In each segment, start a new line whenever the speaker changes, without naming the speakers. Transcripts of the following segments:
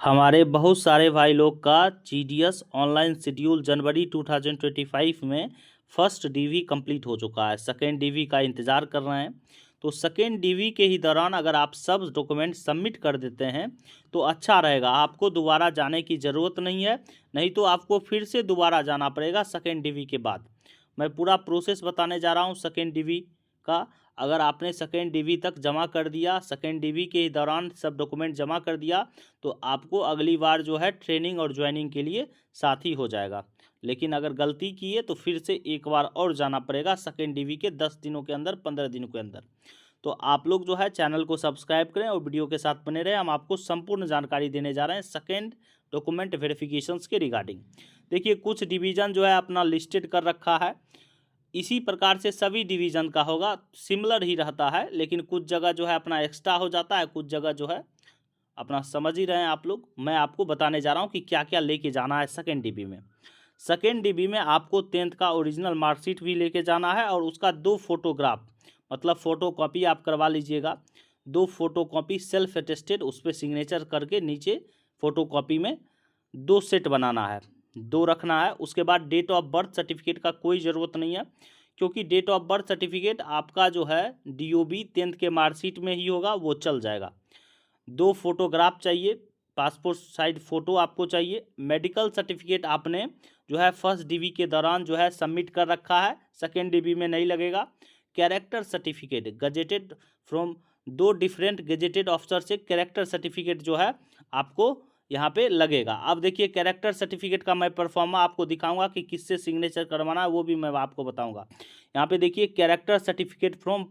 हमारे बहुत सारे भाई लोग का जीडीएस ऑनलाइन शेड्यूल जनवरी 2025 में फर्स्ट डीवी कंप्लीट हो चुका है। सेकेंड डीवी का इंतज़ार कर रहे हैं। तो सेकेंड डीवी के ही दौरान अगर आप सब डॉक्यूमेंट सबमिट कर देते हैं तो अच्छा रहेगा। आपको दोबारा जाने की ज़रूरत नहीं है, नहीं तो आपको फिर से दोबारा जाना पड़ेगा सेकेंड डीवी के बाद। मैं पूरा प्रोसेस बताने जा रहा हूँ सेकेंड डीवी का। अगर आपने सेकेंड डीवी तक जमा कर दिया, सेकेंड डीवी के दौरान सब डॉक्यूमेंट जमा कर दिया, तो आपको अगली बार जो है ट्रेनिंग और ज्वाइनिंग के लिए साथी हो जाएगा। लेकिन अगर गलती की है तो फिर से एक बार और जाना पड़ेगा सेकेंड डीवी के 10 दिनों के अंदर, 15 दिनों के अंदर। तो आप लोग जो है चैनल को सब्सक्राइब करें और वीडियो के साथ बने रहें। हम आपको संपूर्ण जानकारी देने जा रहे हैं सेकेंड डॉक्यूमेंट वेरिफिकेशंस के रिगार्डिंग। देखिए, कुछ डिवीज़न जो है अपना लिस्टेड कर रखा है। इसी प्रकार से सभी डिवीज़न का होगा, सिमिलर ही रहता है, लेकिन कुछ जगह जो है अपना एक्स्ट्रा हो जाता है, कुछ जगह जो है अपना समझ ही रहे हैं आप लोग। मैं आपको बताने जा रहा हूँ कि क्या क्या लेके जाना है सेकेंड डीबी में। सेकेंड डीबी में आपको 10th का ओरिजिनल मार्कशीट भी लेके जाना है और उसका 2 फोटोग्राफ, मतलब फ़ोटो कॉपी आप करवा लीजिएगा। 2 फोटो कॉपी सेल्फ अटेस्टेड, उस पर सिग्नेचर करके नीचे फ़ोटो कॉपी में 2 सेट बनाना है, 2 रखना है। उसके बाद डेट ऑफ बर्थ सर्टिफिकेट का कोई ज़रूरत नहीं है, क्योंकि डेट ऑफ बर्थ सर्टिफिकेट आपका जो है डीओबी 10th के मार्कशीट में ही होगा, वो चल जाएगा। 2 फोटोग्राफ चाहिए, पासपोर्ट साइज फ़ोटो आपको चाहिए। मेडिकल सर्टिफिकेट आपने जो है फर्स्ट डीवी के दौरान जो है सबमिट कर रखा है, सेकेंड डीवी में नहीं लगेगा। Character certificate gazetted from 2 different gazetted officer से कैरेक्टर सर्टिफिकेट जो है आपको यहाँ पे लगेगा। अब देखिए, कैरेक्टर सर्टिफिकेट का मैं परफॉर्मा आपको दिखाऊंगा कि किससे सिग्नेचर करवाना है, वो भी मैं आपको बताऊंगा। यहाँ पे देखिए, character certificate from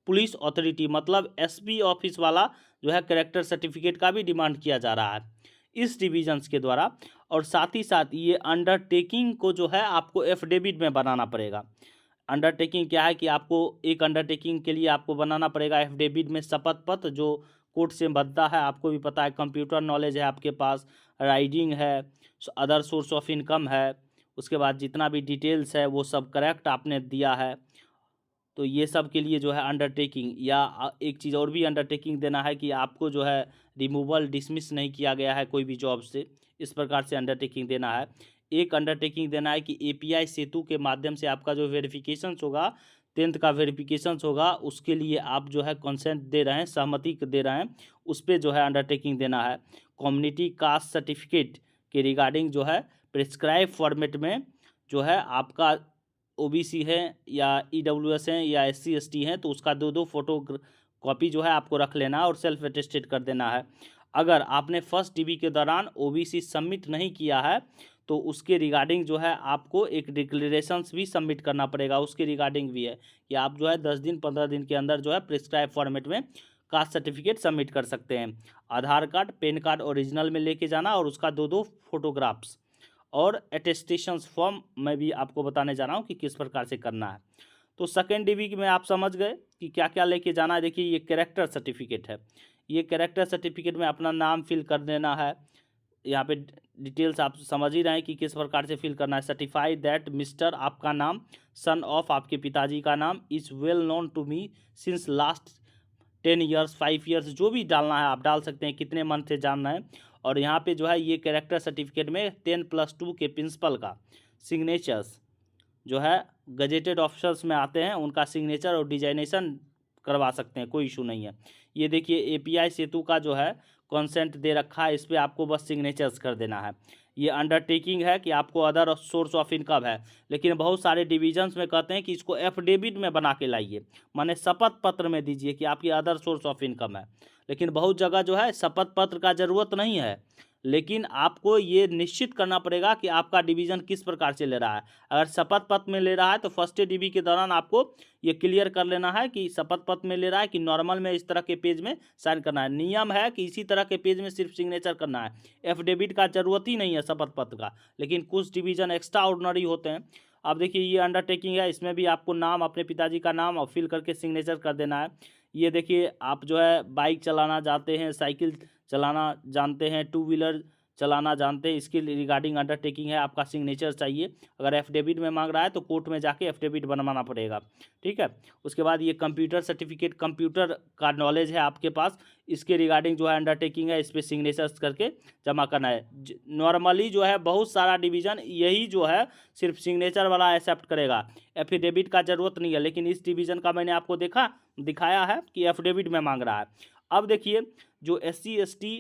police authority, मतलब एसपी ऑफिस वाला जो है कैरेक्टर सर्टिफिकेट का भी डिमांड किया जा रहा है इस डिविजन्स के द्वारा। और साथ ही साथ ये अंडरटेकिंग को जो है आपको एफिडेविट में बनाना पड़ेगा। अंडरटेकिंग क्या है कि आपको एक अंडरटेकिंग के लिए आपको बनाना पड़ेगा एफिडेविट में शपथ पत्र, जो कोर्ट से बनता है। आपको भी पता है, कंप्यूटर नॉलेज है आपके पास, राइडिंग है, अदर सोर्स ऑफ इनकम है, उसके बाद जितना भी डिटेल्स है वो सब करेक्ट आपने दिया है। तो ये सब के लिए जो है अंडरटेकिंग, या एक चीज़ और भी अंडरटेकिंग देना है कि आपको जो है रिमूवल डिसमिस नहीं किया गया है कोई भी जॉब से, इस प्रकार से अंडरटेकिंग देना है। एक अंडरटेकिंग देना है कि एपीआई सेतु के माध्यम से आपका जो वेरिफिकेशंस होगा, 10th का वेरिफिकेशंस होगा, उसके लिए आप जो है कंसेंट दे रहे हैं, सहमति दे रहे हैं, उस पर जो है अंडरटेकिंग देना है। कम्युनिटी कास्ट सर्टिफिकेट के रिगार्डिंग जो है प्रिस्क्राइब फॉर्मेट में जो है आपका ओबीसी है या ईडब्ल्यूएस हैं या एससी एसटी हैं, तो उसका 2 फोटो कॉपी जो है आपको रख लेना है और सेल्फ अटेस्टेड कर देना है। अगर आपने फर्स्ट डीबी के दौरान ओबीसी सबमिट नहीं किया है तो उसके रिगार्डिंग जो है आपको एक डिक्लेरेशंस भी सबमिट करना पड़ेगा। उसके रिगार्डिंग भी है कि आप जो है 10 दिन 15 दिन के अंदर जो है प्रिस्क्राइब फॉर्मेट में कास्ट सर्टिफिकेट सबमिट कर सकते हैं। आधार कार्ड, पैन कार्ड ओरिजिनल में लेके जाना और उसका 2 फोटोग्राफ्स। और अटेस्टेशंस फॉर्म मैं भी आपको बताने जा रहा हूँ कि किस प्रकार से करना है। तो सेकेंड डीबी में आप समझ गए कि क्या क्या लेके जाना है। देखिए, ये कैरेक्टर सर्टिफिकेट है। ये कैरेक्टर सर्टिफिकेट में अपना नाम फिल कर देना है। यहाँ पे डिटेल्स आप समझ ही रहे हैं कि किस प्रकार से फिल करना है। सर्टिफाई दैट मिस्टर आपका नाम, सन ऑफ आपके पिताजी का नाम, is well known to me since last 10 years, 5 years, जो भी डालना है आप डाल सकते हैं, कितने मंथ से जानना है। और यहाँ पे जो है ये कैरेक्टर सर्टिफिकेट में 10+2 के प्रिंसिपल का सिग्नेचर्स जो है गजेटेड ऑफिसर्स में आते हैं, उनका सिग्नेचर और डिजाइनेशन करवा सकते हैं, कोई इशू नहीं है। ये देखिए, एपीआई सेतु का जो है कंसेंट दे रखा है, इस पर आपको बस सिग्नेचर्स कर देना है। ये अंडरटेकिंग है कि आपको अदर सोर्स ऑफ इनकम है, लेकिन बहुत सारे डिविजन्स में कहते हैं कि इसको एफिडेविट में बना के लाइए, माने शपथ पत्र में दीजिए कि आपकी अदर सोर्स ऑफ इनकम है। लेकिन बहुत जगह जो है शपथ पत्र का ज़रूरत नहीं है, लेकिन आपको ये निश्चित करना पड़ेगा कि आपका डिवीज़न किस प्रकार से ले रहा है। अगर शपथ पत्र में ले रहा है तो फर्स्ट डीबी के दौरान आपको ये क्लियर कर लेना है कि शपथ पत्र में ले रहा है कि नॉर्मल में इस तरह के पेज में साइन करना है। नियम है कि इसी तरह के पेज में सिर्फ सिग्नेचर करना है, एफिडेविट का जरूरत ही नहीं है शपथ पत्र का। लेकिन कुछ डिवीज़न एक्स्ट्रा ऑर्डिनरी होते हैं। अब देखिए, ये अंडरटेकिंग है, इसमें भी आपको नाम, अपने पिताजी का नाम और फिल करके सिग्नेचर कर देना है। ये देखिए, आप जो है बाइक चलाना जानते हैं, साइकिल चलाना जानते हैं, 2 व्हीलर चलाना जानते हैं, इसके रिगार्डिंग अंडरटेकिंग है, आपका सिग्नेचर चाहिए। अगर एफिडेविट में मांग रहा है तो कोर्ट में जाके एफिडेविट बनवाना पड़ेगा, ठीक है। उसके बाद ये कंप्यूटर सर्टिफिकेट, कंप्यूटर का नॉलेज है आपके पास, इसके रिगार्डिंग जो है अंडरटेकिंग है, इस पर सिग्नेचर्स करके जमा करना है। नॉर्मली जो है बहुत सारा डिवीज़न यही जो है सिर्फ सिग्नेचर वाला एक्सेप्ट करेगा, एफिडेविट का ज़रूरत नहीं है। लेकिन इस डिवीज़न का मैंने आपको दिखाया है कि एफिडेविट में मांग रहा है। अब देखिए, जो SC ST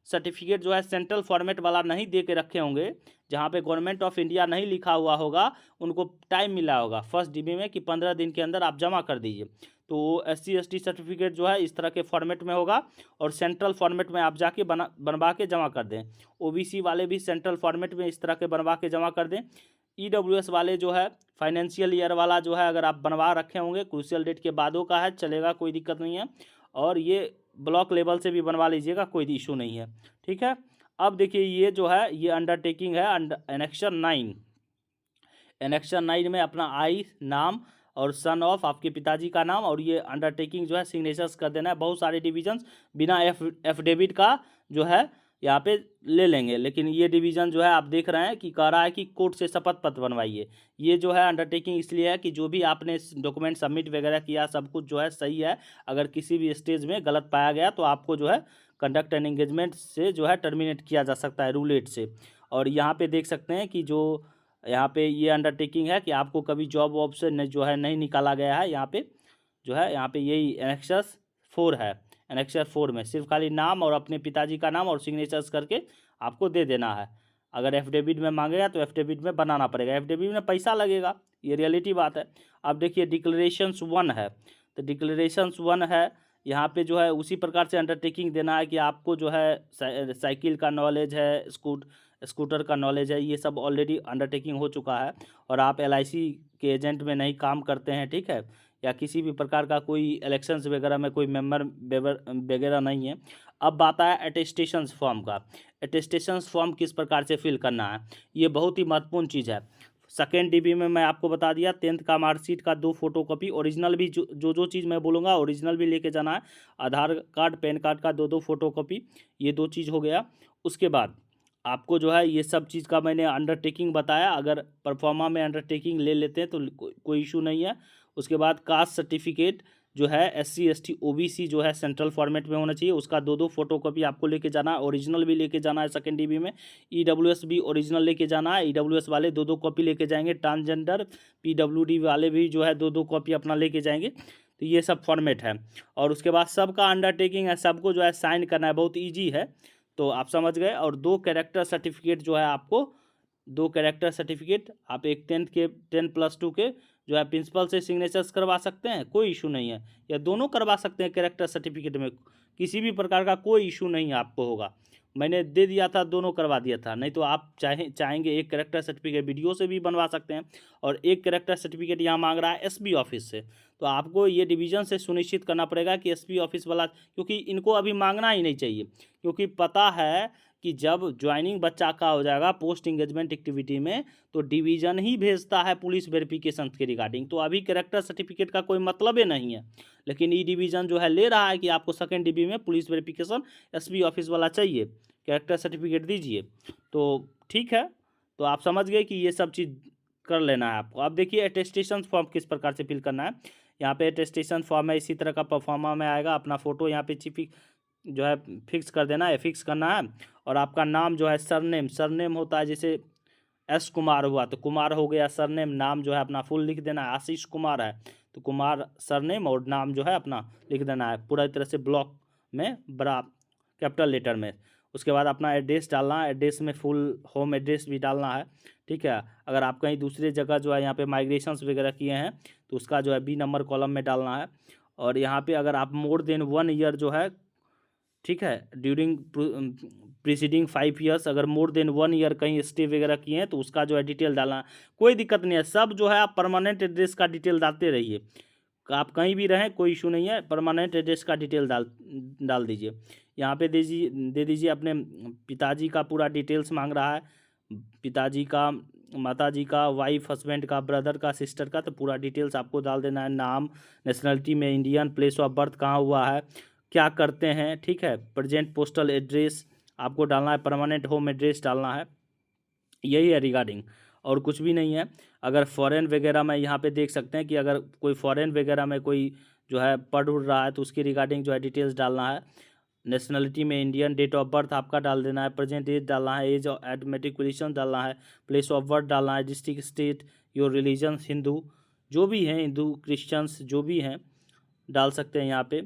सर्टिफिकेट जो है सेंट्रल फॉर्मेट वाला नहीं दे के रखे होंगे, जहाँ पे गवर्नमेंट ऑफ इंडिया नहीं लिखा हुआ होगा, उनको टाइम मिला होगा फर्स्ट DB में कि 15 दिन के अंदर आप जमा कर दीजिए। तो SC ST सर्टिफिकेट जो है इस तरह के फॉर्मेट में होगा, और सेंट्रल फॉर्मेट में आप जाके बनवा के जमा कर दें। OBC वाले भी सेंट्रल फॉर्मेट में इस तरह के बनवा के जमा कर दें। EWS वाले जो है फाइनेंशियल ईयर वाला जो है, अगर आप बनवा रखे होंगे, क्रूशियल डेट के बादों का है, चलेगा, कोई दिक्कत नहीं है। और ये ब्लॉक लेवल से भी बनवा लीजिएगा, कोई इशू नहीं है, ठीक है। अब देखिए, ये जो है ये अंडरटेकिंग है एनेक्शन 9। एनेक्शन 9 में अपना आई नाम और सन ऑफ आपके पिताजी का नाम, और ये अंडरटेकिंग जो है सिग्नेचर्स कर देना है। बहुत सारे डिवीजन्स बिना एफिडेविट का जो है यहाँ पे ले लेंगे, लेकिन ये डिवीज़न जो है आप देख रहे हैं कि कह रहा है कि कोर्ट से शपथ पत्र बनवाइए। ये जो है अंडरटेकिंग इसलिए है कि जो भी आपने डॉक्यूमेंट सबमिट वगैरह किया सब कुछ जो है सही है। अगर किसी भी स्टेज में गलत पाया गया तो आपको जो है कंडक्ट एंड एंगेजमेंट से जो है टर्मिनेट किया जा सकता है, रूल 8 से। और यहाँ पे देख सकते हैं कि जो यहाँ पे ये अंडरटेकिंग है कि आपको कभी जॉब वॉब से जो है नहीं निकाला गया है। यहाँ पे जो है यहाँ पे यही एनेक्सस 4 है। एनेक्सर 4 में सिर्फ खाली नाम और अपने पिताजी का नाम और सिग्नेचर्स करके आपको दे देना है। अगर एफिडेविट में मांगेगा तो एफिडेविट में बनाना पड़ेगा, एफिडेविट में पैसा लगेगा, ये रियलिटी बात है। अब देखिए डिक्लेरेशंस 1 है, तो डिक्लेरेशंस 1 है, यहाँ पे जो है उसी प्रकार से अंडरटेकिंग देना है कि आपको जो है साइकिल का नॉलेज है, स्कूटर का नॉलेज है, ये सब ऑलरेडी अंडरटेकिंग हो चुका है। और आप LIC के एजेंट में नहीं काम करते हैं, ठीक है, या किसी भी प्रकार का कोई इलेक्शंस वगैरह में कोई मेंबर वगैरह नहीं है। अब बात आया अटेस्टेशंस फॉर्म का। अटेस्टेशंस फॉर्म किस प्रकार से फिल करना है, ये बहुत ही महत्वपूर्ण चीज़ है। सेकेंड DB में मैं आपको बता दिया, 10th का मार्कशीट का 2 फोटोकॉपी, ओरिजिनल भी जो चीज़ मैं बोलूँगा ओरिजिनल भी लेके जाना है। आधार कार्ड, पैन कार्ड का 2 फोटोकॉपी, ये 2 चीज़ हो गया। उसके बाद आपको जो है ये सब चीज़ का मैंने अंडरटेकिंग बताया, अगर परफॉर्मा में अंडरटेकिंग ले लेते हैं तो कोई इशू नहीं है। उसके बाद कास्ट सर्टिफिकेट जो है SC ST OBC जो है सेंट्रल फॉर्मेट में होना चाहिए, उसका 2 फोटोकॉपी आपको लेके जाना है, ओरिजिनल भी लेके जाना है सेकेंड DB में। EWS भी ओरिजिनल लेके जाना है, EWS वाले 2 कॉपी लेके जाएंगे। ट्रांसजेंडर PWD वाले भी जो है 2 कॉपी अपना लेके जाएंगे। तो ये सब फॉर्मेट है। और उसके बाद सबका अंडरटेकिंग है, सबको जो है साइन करना है, बहुत ईजी है, तो आप समझ गए। और 2 कैरेक्टर सर्टिफिकेट जो है आपको 2 कैरेक्टर सर्टिफिकेट, आप एक 10+2 के जो है प्रिंसिपल से सिग्नेचर्स करवा सकते हैं, कोई इशू नहीं है, या दोनों करवा सकते हैं कैरेक्टर सर्टिफिकेट में, किसी भी प्रकार का कोई इशू नहीं आपको होगा। मैंने दे दिया था, दोनों करवा दिया था। नहीं तो आप चाहेंगे एक कैरेक्टर सर्टिफिकेट वीडियो से भी बनवा सकते हैं, और एक कैरेक्टर सर्टिफिकेट यहाँ मांग रहा है SB ऑफिस से। तो आपको ये डिवीज़न से सुनिश्चित करना पड़ेगा कि SB ऑफिस वाला, क्योंकि इनको अभी मांगना ही नहीं चाहिए, क्योंकि पता है कि जब ज्वाइनिंग बच्चा का हो जाएगा पोस्ट इंगेजमेंट एक्टिविटी में, तो डिवीज़न ही भेजता है पुलिस वेरिफिकेशन के रिगार्डिंग। तो अभी कैरेक्टर सर्टिफिकेट का कोई मतलब ही नहीं है, लेकिन ई डिवीज़न जो है ले रहा है कि आपको सेकेंड DB में पुलिस वेरिफिकेशन SB ऑफिस वाला चाहिए, कैरेक्टर सर्टिफिकेट दीजिए। तो ठीक है, तो आप समझ गए कि ये सब चीज़ कर लेना है आपको। अब देखिए अटेस्टेशन फॉर्म किस प्रकार से फिल करना है। यहाँ पे अटेस्टेशन फॉर्म है, इसी तरह का परफॉर्मा में आएगा। अपना फ़ोटो यहाँ पे जो है फिक्स कर देना है, फिक्स करना है। और आपका नाम जो है सरनेम होता है, जैसे S कुमार हुआ तो कुमार हो गया सरनेम, नाम जो है अपना फुल लिख देना है। आशीष कुमार है तो कुमार सरनेम और नाम जो है अपना लिख देना है, पूरा तरह से ब्लॉक में बड़ा कैपिटल लेटर में। उसके बाद अपना एड्रेस डालना है, एड्रेस में फुल होम एड्रेस भी डालना है, ठीक है। अगर आप कहीं दूसरे जगह जो है यहाँ पे माइग्रेशंस वगैरह किए हैं तो उसका जो है B नंबर कॉलम में डालना है। और यहाँ पे अगर आप मोर देन 1 ईयर जो है, ठीक है, ड्यूरिंग प्रीसीडिंग 5 ईयर्स, अगर मोर देन 1 ईयर कहीं स्टे वगैरह किए हैं तो उसका जो है डिटेल डालना। कोई दिक्कत नहीं है, सब जो है आप परमानेंट एड्रेस का डिटेल डालते रहिए, आप कहीं भी रहें कोई इशू नहीं है, परमानेंट एड्रेस का डिटेल डाल दीजिए। यहाँ पे दे दीजिए अपने पिताजी का पूरा डिटेल्स मांग रहा है, पिताजी का, माताजी का, वाइफ हस्बैंड का, ब्रदर का, सिस्टर का, तो पूरा डिटेल्स आपको डाल देना है। नाम, नेशनलिटी में इंडियन, प्लेस ऑफ बर्थ कहाँ हुआ है, क्या करते हैं, ठीक है, प्रेजेंट पोस्टल एड्रेस, आपको डालना है, परमानेंट होम एड्रेस डालना है, यही है रिगार्डिंग, और कुछ भी नहीं है। अगर फॉरेन वगैरह में यहाँ पे देख सकते हैं कि अगर कोई फॉरेन वगैरह में कोई जो है पढ़ उड़ रहा है तो उसकी रिगार्डिंग जो है डिटेल्स डालना है। नेशनलिटी में इंडियन, डेट ऑफ बर्थ आपका डाल देना है, प्रेजेंट एज डालना है, एज एट मेट्रिकुलेशन डालना है, प्लेस ऑफ बर्थ डालना है, district, state, your religion, Hindu जो भी हैं, हिंदू क्रिश्चियंस जो भी हैं डाल सकते हैं यहाँ पे।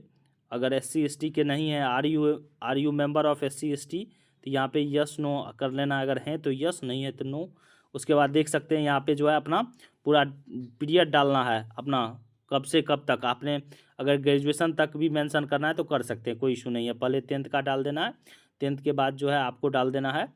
अगर SC ST के नहीं हैं, are you member of SC ST, तो यहाँ पे यस नो कर लेना, अगर हैं तो यस, नहीं है तो नो। उसके बाद देख सकते हैं यहाँ पे जो है अपना पूरा पीरियड डालना है, अपना कब से कब तक। आपने अगर ग्रेजुएशन तक भी मेंशन करना है तो कर सकते हैं, कोई इशू नहीं है। पहले 10th का डाल देना है, 10th के बाद जो है आपको डाल देना है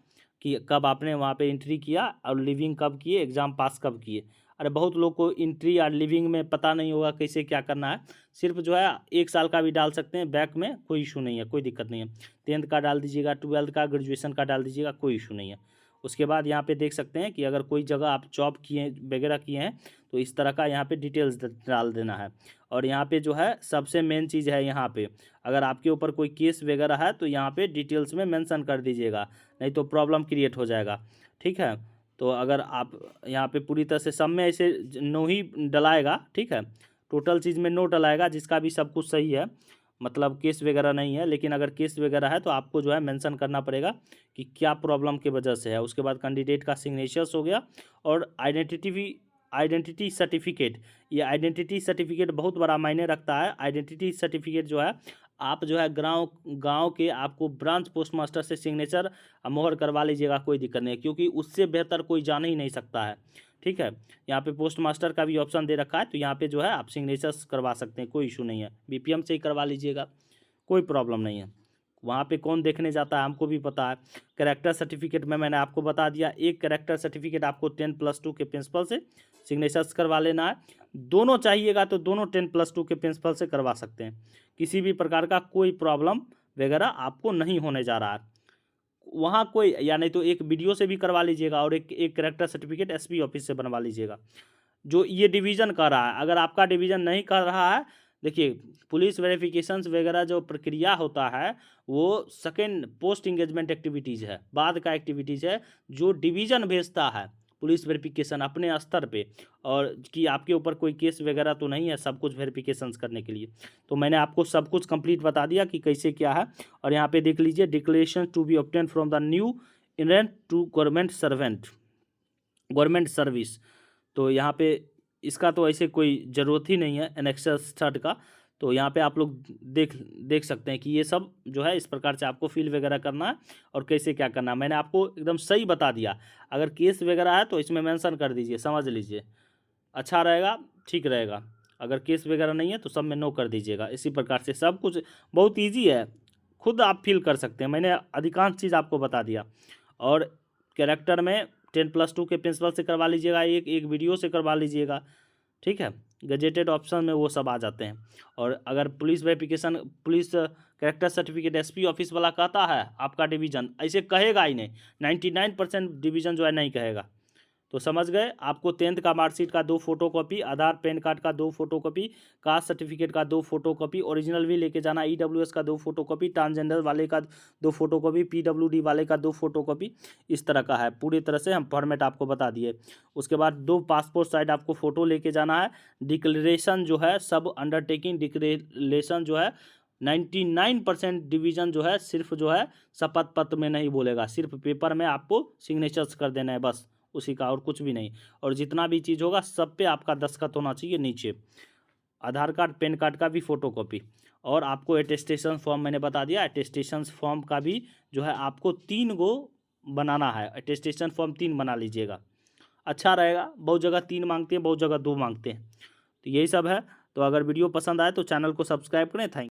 कि कब आपने वहाँ पे एंट्री किया और लिविंग कब किए, एग्ज़ाम पास कब किए। अरे बहुत लोग को एंट्री और लिविंग में पता नहीं होगा कैसे क्या करना है, सिर्फ जो है 1 साल का भी डाल सकते हैं बैक में, कोई इशू नहीं है, कोई दिक्कत नहीं है। 10th का डाल दीजिएगा, 12th का, ग्रेजुएशन का डाल दीजिएगा, कोई इशू नहीं है। उसके बाद यहाँ पे देख सकते हैं कि अगर कोई जगह आप जॉब किए वगैरह किए हैं तो इस तरह का यहाँ पे डिटेल्स डाल देना है। और यहाँ पे जो है सबसे मेन चीज़ है, यहाँ पे अगर आपके ऊपर कोई केस वगैरह है तो यहाँ पे डिटेल्स में मेंशन कर दीजिएगा, नहीं तो प्रॉब्लम क्रिएट हो जाएगा, ठीक है। तो अगर आप यहाँ पे पूरी तरह से सब में ऐसे नो ही डलाएगा, ठीक है, टोटल चीज़ में नो डलाएगा, जिसका भी सब कुछ सही है, मतलब केस वगैरह नहीं है। लेकिन अगर केस वगैरह है तो आपको जो है मेंशन करना पड़ेगा कि क्या प्रॉब्लम की वजह से है। उसके बाद कैंडिडेट का सिग्नेचर्स हो गया, और आइडेंटिटी सर्टिफिकेट, ये आइडेंटिटी सर्टिफिकेट बहुत बड़ा मायने रखता है। आइडेंटिटी सर्टिफिकेट जो है आप जो है गांव के आपको ब्रांच पोस्ट मास्टर से सिग्नेचर मोहर करवा लीजिएगा, कोई दिक्कत नहीं है, क्योंकि उससे बेहतर कोई जान ही नहीं सकता है, ठीक है। यहाँ पे पोस्ट मास्टर का भी ऑप्शन दे रखा है, तो यहाँ पे जो है आप सिग्नेचर्स करवा सकते हैं, कोई इशू नहीं है। BPM से ही करवा लीजिएगा, कोई प्रॉब्लम नहीं है। वहाँ पे कौन देखने जाता है हमको भी पता है। कैरेक्टर सर्टिफिकेट में मैंने आपको बता दिया, एक कैरेक्टर सर्टिफिकेट आपको 10+2 के प्रिंसिपल से सिग्नेचर्स करवा लेना है। दोनों चाहिएगा तो दोनों 10+2 के प्रिंसिपल से करवा सकते हैं, किसी भी प्रकार का कोई प्रॉब्लम वगैरह आपको नहीं होने जा रहा है वहाँ कोई, या नहीं तो एक वीडियो से भी करवा लीजिएगा, और एक कैरेक्टर सर्टिफिकेट SP ऑफिस से बनवा लीजिएगा। जो ये डिवीज़न कर रहा है, अगर आपका डिवीज़न नहीं कर रहा है, देखिए पुलिस वेरिफिकेशंस वगैरह जो प्रक्रिया होता है वो सेकेंड पोस्ट इंगेजमेंट एक्टिविटीज़ है, बाद का एक्टिविटीज़ है, जो डिवीज़न भेजता है पुलिस वेरिफिकेशन अपने स्तर पे, और कि आपके ऊपर कोई केस वगैरह तो नहीं है, सब कुछ वेरिफिकेशंस करने के लिए। तो मैंने आपको सब कुछ कंप्लीट बता दिया कि कैसे क्या है। और यहाँ पे देख लीजिए, declaration to be obtain from the new entrant to government service. तो यहाँ पे इसका तो ऐसे कोई ज़रूरत ही नहीं है एनेक्सस 3 का। तो यहाँ पे आप लोग देख सकते हैं कि ये सब जो है इस प्रकार से आपको फिल वगैरह करना है और कैसे क्या करना है। मैंने आपको एकदम सही बता दिया। अगर केस वगैरह है तो इसमें मेंशन कर दीजिए, समझ लीजिए, अच्छा रहेगा, ठीक रहेगा। अगर केस वगैरह नहीं है तो सब में नो कर दीजिएगा। इसी प्रकार से सब कुछ बहुत ईजी है, खुद आप फिल कर सकते हैं। मैंने अधिकांश चीज़ आपको बता दिया। और कैरेक्टर में 10+2 के प्रिंसिपल से करवा लीजिएगा, एक वीडियो से करवा लीजिएगा, ठीक है। गजेटेड ऑप्शन में वो सब आ जाते हैं। और अगर police verification, police character certificate SP office वाला कहता है आपका डिवीज़न, ऐसे कहेगा ही नहीं, 99% डिवीज़न जो है नहीं कहेगा। तो समझ गए। आपको 10th का मार्कशीट का 2 फोटोकॉपी, आधार पैन कार्ड का 2 फोटोकॉपी, कास्ट सर्टिफिकेट का 2 फोटोकॉपी, ओरिजिनल भी लेके जाना, EWS का 2 फोटोकॉपी, ट्रांसजेंडर वाले का 2 फोटोकॉपी, PWD वाले का 2 फोटोकॉपी, इस तरह का है। पूरी तरह से हम फॉर्मेट आपको बता दिए। उसके बाद 2 पासपोर्ट साइज आपको फ़ोटो लेके जाना है। डिक्लेरेशन जो है, सब अंडरटेकिंग डिक्लेरेशन जो है 99% डिवीज़न जो है सिर्फ जो है शपथ पत्र में नहीं बोलेगा, सिर्फ पेपर में आपको सिग्नेचर्स कर देना है बस, उसी का, और कुछ भी नहीं। और जितना भी चीज़ होगा सब पे आपका दस्तखत होना चाहिए नीचे। आधार कार्ड, पैन कार्ड का भी फोटोकॉपी। और आपको अटेस्टेशन फॉर्म मैंने बता दिया, अटेस्टेशन फॉर्म का भी जो है आपको 3 गो बनाना है। अटेस्टेशन फॉर्म 3 बना लीजिएगा, अच्छा रहेगा। बहुत जगह 3 मांगते हैं, बहुत जगह 2 मांगते हैं। तो यही सब है। तो अगर वीडियो पसंद आए तो चैनल को सब्सक्राइब करें। थैंक